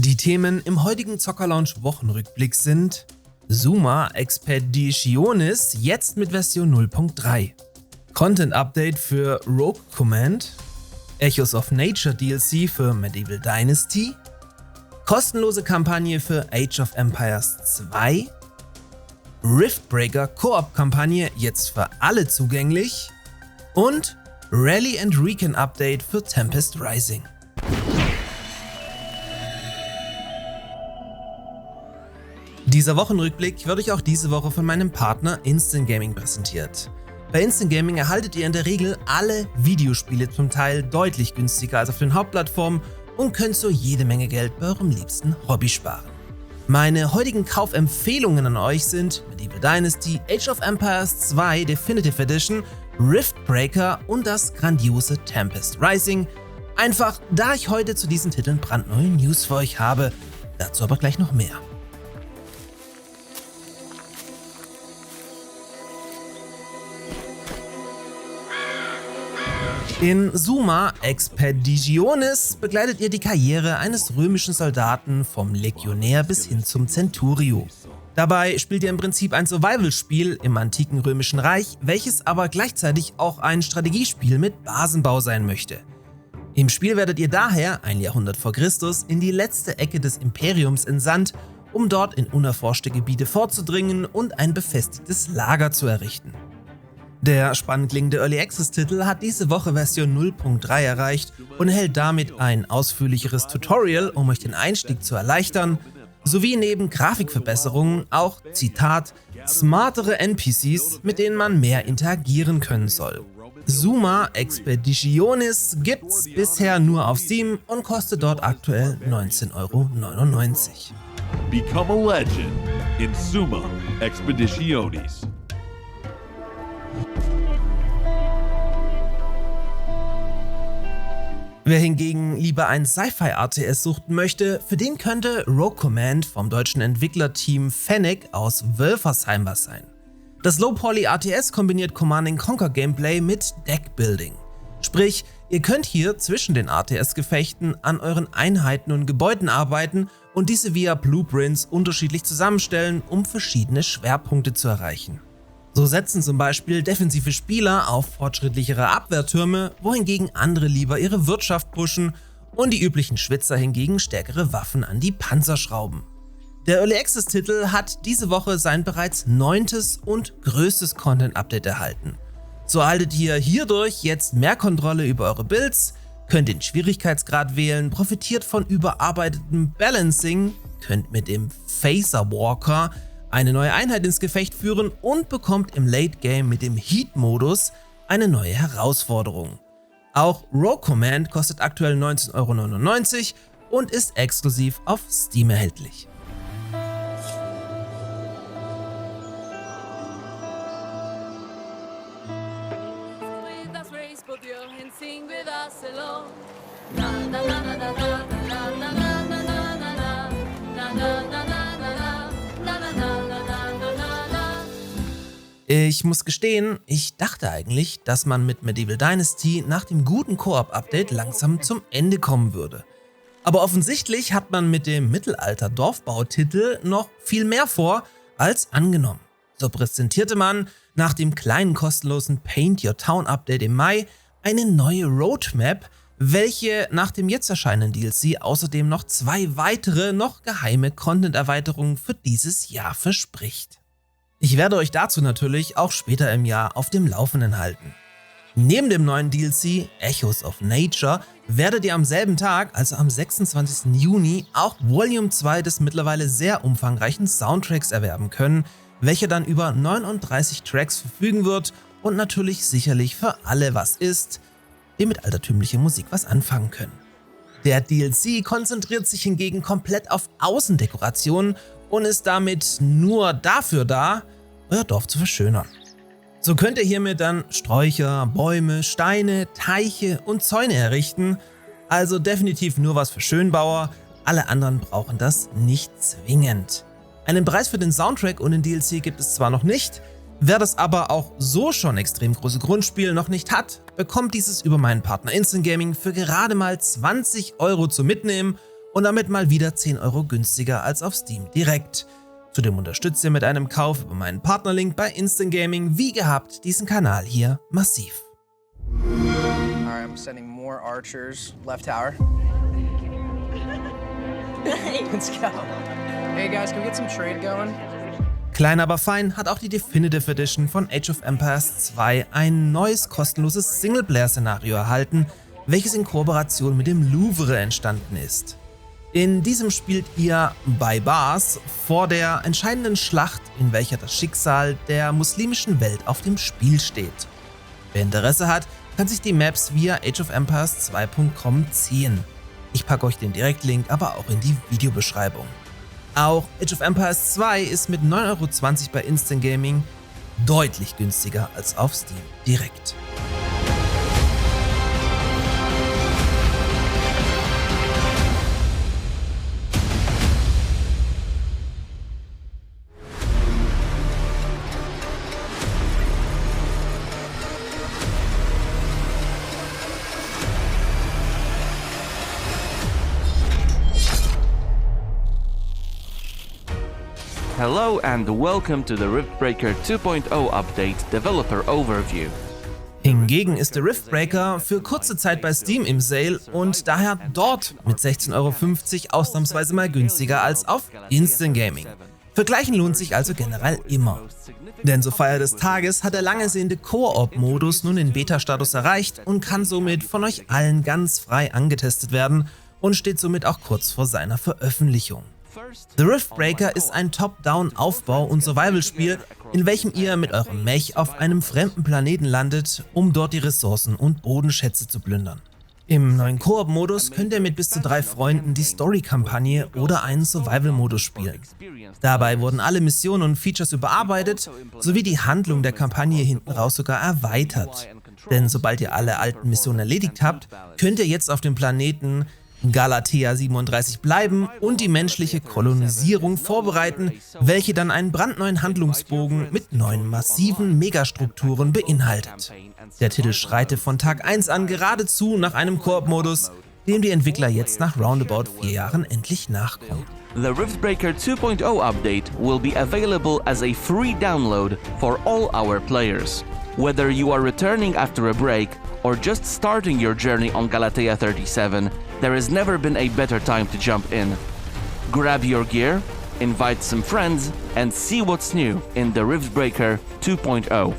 Die Themen im heutigen Zocker-Lounge Wochenrückblick sind Zuma Expeditionis jetzt mit Version 0.3, Content Update für Rogue Command, Echoes of Nature DLC für Medieval Dynasty, kostenlose Kampagne für Age of Empires 2, Riftbreaker Koop-Kampagne jetzt für alle zugänglich und Rally and Recon Update für Tempest Rising. Dieser Wochenrückblick wird euch auch diese Woche von meinem Partner Instant Gaming präsentiert. Bei Instant Gaming erhaltet ihr in der Regel alle Videospiele zum Teil deutlich günstiger als auf den Hauptplattformen und könnt so jede Menge Geld bei eurem liebsten Hobby sparen. Meine heutigen Kaufempfehlungen an euch sind Medieval Dynasty, Age of Empires 2 Definitive Edition, Riftbreaker und das grandiose Tempest Rising. Einfach, da ich heute zu diesen Titeln brandneue News für euch habe. Dazu aber gleich noch mehr. In Zuma Expeditionis begleitet ihr die Karriere eines römischen Soldaten vom Legionär bis hin zum Centurio. Dabei spielt ihr im Prinzip ein Survival-Spiel im antiken römischen Reich, welches aber gleichzeitig auch ein Strategiespiel mit Basenbau sein möchte. Im Spiel werdet ihr daher, ein Jahrhundert vor Christus, in die letzte Ecke des Imperiums entsandt, um dort in unerforschte Gebiete vorzudringen und ein befestigtes Lager zu errichten. Der spannend klingende Early Access Titel hat diese Woche Version 0.3 erreicht und erhält damit ein ausführlicheres Tutorial, um euch den Einstieg zu erleichtern, sowie neben Grafikverbesserungen auch, Zitat, smartere NPCs, mit denen man mehr interagieren können soll. Zuma Expeditionis gibt's bisher nur auf Steam und kostet dort aktuell 19,99 €. Become a legend in Zuma Expeditionis. Wer hingegen lieber ein Sci-Fi-RTS suchten möchte, für den könnte Rogue Command vom deutschen Entwicklerteam Fennec aus Wölfersheim was sein. Das Low-Poly-RTS kombiniert Command-and-Conquer-Gameplay mit Deckbuilding. Sprich, ihr könnt hier zwischen den RTS-Gefechten an euren Einheiten und Gebäuden arbeiten und diese via Blueprints unterschiedlich zusammenstellen, um verschiedene Schwerpunkte zu erreichen. So setzen zum Beispiel defensive Spieler auf fortschrittlichere Abwehrtürme, wohingegen andere lieber ihre Wirtschaft pushen und die üblichen Schwitzer hingegen stärkere Waffen an die Panzer schrauben. Der Early Access Titel hat diese Woche sein bereits 9. und größtes Content-Update erhalten. So erhaltet ihr hierdurch jetzt mehr Kontrolle über eure Builds, könnt den Schwierigkeitsgrad wählen, profitiert von überarbeitetem Balancing, könnt mit dem Phaser Walker eine neue Einheit ins Gefecht führen und bekommt im Late Game mit dem Heat-Modus eine neue Herausforderung. Auch Rogue Command kostet aktuell 19,99 € und ist exklusiv auf Steam erhältlich. Ich muss gestehen, ich dachte eigentlich, dass man mit Medieval Dynasty nach dem guten Koop-Update langsam zum Ende kommen würde. Aber offensichtlich hat man mit dem Mittelalter-Dorfbau-Titel noch viel mehr vor als angenommen. So präsentierte man nach dem kleinen kostenlosen Paint Your Town Update im Mai eine neue Roadmap, welche nach dem jetzt erscheinenden DLC außerdem noch 2 weitere, noch geheime Content-Erweiterungen für dieses Jahr verspricht. Ich werde euch dazu natürlich auch später im Jahr auf dem Laufenden halten. Neben dem neuen DLC Echoes of Nature werdet ihr am selben Tag, also am 26. Juni, auch Volume 2 des mittlerweile sehr umfangreichen Soundtracks erwerben können, welcher dann über 39 Tracks verfügen wird und natürlich sicherlich für alle was ist, die mit altertümlicher Musik was anfangen können. Der DLC konzentriert sich hingegen komplett auf Außendekorationen und ist damit nur dafür da, euer Dorf zu verschönern. So könnt ihr hiermit dann Sträucher, Bäume, Steine, Teiche und Zäune errichten, also definitiv nur was für Schönbauer, alle anderen brauchen das nicht zwingend. Einen Preis für den Soundtrack und den DLC gibt es zwar noch nicht, wer das aber auch so schon extrem große Grundspiel noch nicht hat, bekommt dieses über meinen Partner Instant Gaming für gerade mal 20 € zum Mitnehmen und damit mal wieder 10 Euro günstiger als auf Steam direkt. Zudem unterstützt ihr mit einem Kauf über meinen Partnerlink bei Instant Gaming wie gehabt diesen Kanal hier massiv. Alright, I'm sending more archers. Left tower. Let's go. Hey guys, can we get some trade going? Klein aber fein hat auch die Definitive Edition von Age of Empires 2 ein neues kostenloses Singleplayer-Szenario erhalten, welches in Kooperation mit dem Louvre entstanden ist. In diesem spielt ihr bei Bars vor der entscheidenden Schlacht, in welcher das Schicksal der muslimischen Welt auf dem Spiel steht. Wer Interesse hat, kann sich die Maps via ageofempires2.com ziehen. Ich packe euch den Direktlink aber auch in die Videobeschreibung. Auch Age of Empires 2 ist mit 9,20 € bei Instant Gaming deutlich günstiger als auf Steam direkt. Hello and welcome to the Riftbreaker 2.0 Update Developer Overview. Hingegen ist der Riftbreaker für kurze Zeit bei Steam im Sale und daher dort mit 16,50 € ausnahmsweise mal günstiger als auf Instant Gaming. Vergleichen lohnt sich also generell immer. Denn zur Feier des Tages hat der lange sehende Koop-Modus nun den Beta-Status erreicht und kann somit von euch allen ganz frei angetestet werden und steht somit auch kurz vor seiner Veröffentlichung. The Riftbreaker ist ein Top-Down-Aufbau- und Survival-Spiel, in welchem ihr mit eurem Mech auf einem fremden Planeten landet, um dort die Ressourcen und Bodenschätze zu plündern. Im neuen Koop-Modus könnt ihr mit bis zu 3 Freunden die Story-Kampagne oder einen Survival-Modus spielen. Dabei wurden alle Missionen und Features überarbeitet, sowie die Handlung der Kampagne hinten raus sogar erweitert. Denn sobald ihr alle alten Missionen erledigt habt, könnt ihr jetzt auf dem Planeten Galatea 37 bleiben und die menschliche Kolonisierung vorbereiten, welche dann einen brandneuen Handlungsbogen mit 9 massiven Megastrukturen beinhaltet. Der Titel schreitet von Tag 1 an geradezu nach einem Koop-Modus, dem die Entwickler jetzt nach roundabout 4 Jahren endlich nachkommen. The Riftbreaker 2.0 update will be available as a free download for all our players. Whether you are returning after a break or just starting your journey on Galatea 37, there has never been a better time to jump in. Grab your gear, invite some friends, and see what's new in the Riftbreaker 2.0.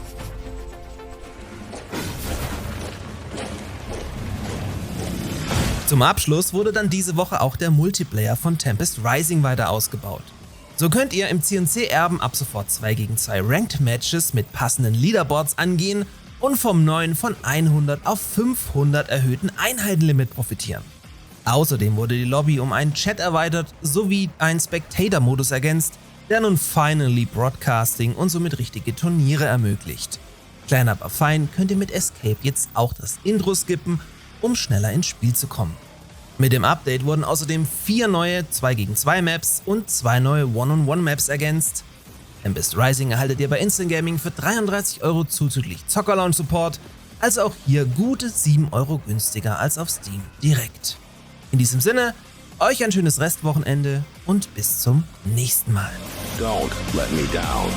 Zum Abschluss wurde dann diese Woche auch der Multiplayer von Tempest Rising weiter ausgebaut. So könnt ihr im CNC-Erben ab sofort 2 gegen 2 Ranked Matches mit passenden Leaderboards angehen und vom neuen von 100 auf 500 erhöhten Einheitenlimit profitieren. Außerdem wurde die Lobby um einen Chat erweitert sowie ein Spectator-Modus ergänzt, der nun finally Broadcasting und somit richtige Turniere ermöglicht. Klein aber fein könnt ihr mit Escape jetzt auch das Intro skippen, um schneller ins Spiel zu kommen. Mit dem Update wurden außerdem 4 neue 2 gegen 2 Maps und 2 neue One-on-One Maps ergänzt. Tempest Rising erhaltet ihr bei Instant Gaming für 33 € zuzüglich Zocker-Launch-Support, also auch hier gute 7 € günstiger als auf Steam direkt. In diesem Sinne, euch ein schönes Restwochenende und bis zum nächsten Mal. Don't let me down.